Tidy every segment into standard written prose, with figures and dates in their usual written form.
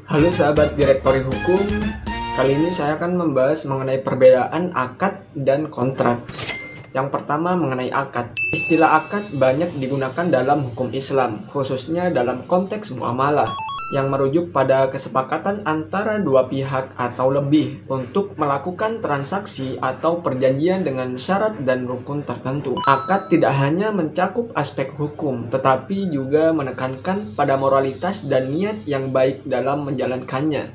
Halo sahabat Direktori Hukum, kali ini saya akan membahas mengenai perbedaan akad dan kontrak. Yang pertama mengenai akad. Istilah akad banyak digunakan dalam hukum Islam, khususnya dalam konteks muamalah, yang merujuk pada kesepakatan antara dua pihak atau lebih untuk melakukan transaksi atau perjanjian dengan syarat dan rukun tertentu. Akad tidak hanya mencakup aspek hukum, tetapi juga menekankan pada moralitas dan niat yang baik dalam menjalankannya.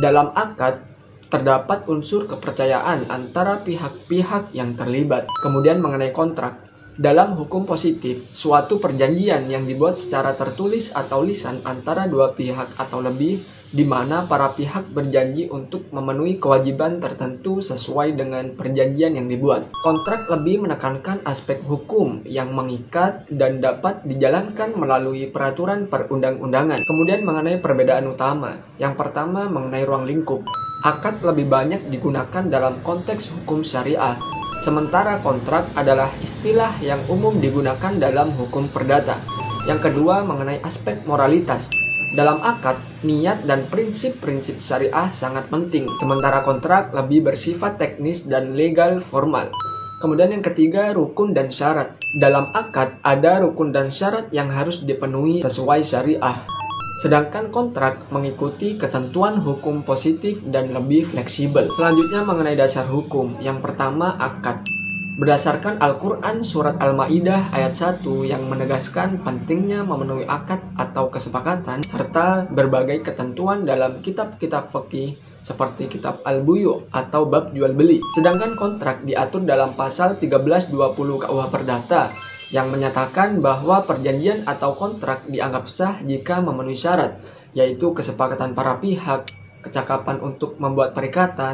Dalam akad, terdapat unsur kepercayaan antara pihak-pihak yang terlibat. Kemudian mengenai kontrak. Dalam hukum positif, suatu perjanjian yang dibuat secara tertulis atau lisan antara dua pihak atau lebih, di mana para pihak berjanji untuk memenuhi kewajiban tertentu sesuai dengan perjanjian yang dibuat. Kontrak lebih menekankan aspek hukum yang mengikat dan dapat dijalankan melalui peraturan perundang-undangan. Kemudian mengenai perbedaan utama. Yang pertama mengenai ruang lingkup. Akad lebih banyak digunakan dalam konteks hukum syariah, sementara kontrak adalah istilah yang umum digunakan dalam hukum perdata. Yang kedua mengenai aspek moralitas. Dalam akad, niat dan prinsip-prinsip syariah sangat penting, sementara kontrak lebih bersifat teknis dan legal formal. Kemudian yang ketiga, rukun dan syarat. Dalam akad, ada rukun dan syarat yang harus dipenuhi sesuai syariah. Sedangkan kontrak mengikuti ketentuan hukum positif dan lebih fleksibel. Selanjutnya mengenai dasar hukum. Yang pertama, akad. Berdasarkan Al-Quran Surat Al-Ma'idah ayat 1 yang menegaskan pentingnya memenuhi akad atau kesepakatan, serta berbagai ketentuan dalam kitab-kitab fikih seperti kitab Al-Buyu atau bab jual beli. Sedangkan kontrak diatur dalam pasal 1320 KUH Perdata, yang menyatakan bahwa perjanjian atau kontrak dianggap sah jika memenuhi syarat, yaitu kesepakatan para pihak, kecakapan untuk membuat perikatan,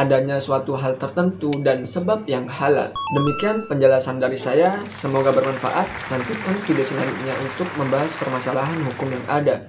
adanya suatu hal tertentu, dan sebab yang halal. Demikian penjelasan dari saya, semoga bermanfaat. Nantikan video selanjutnya untuk membahas permasalahan hukum yang ada.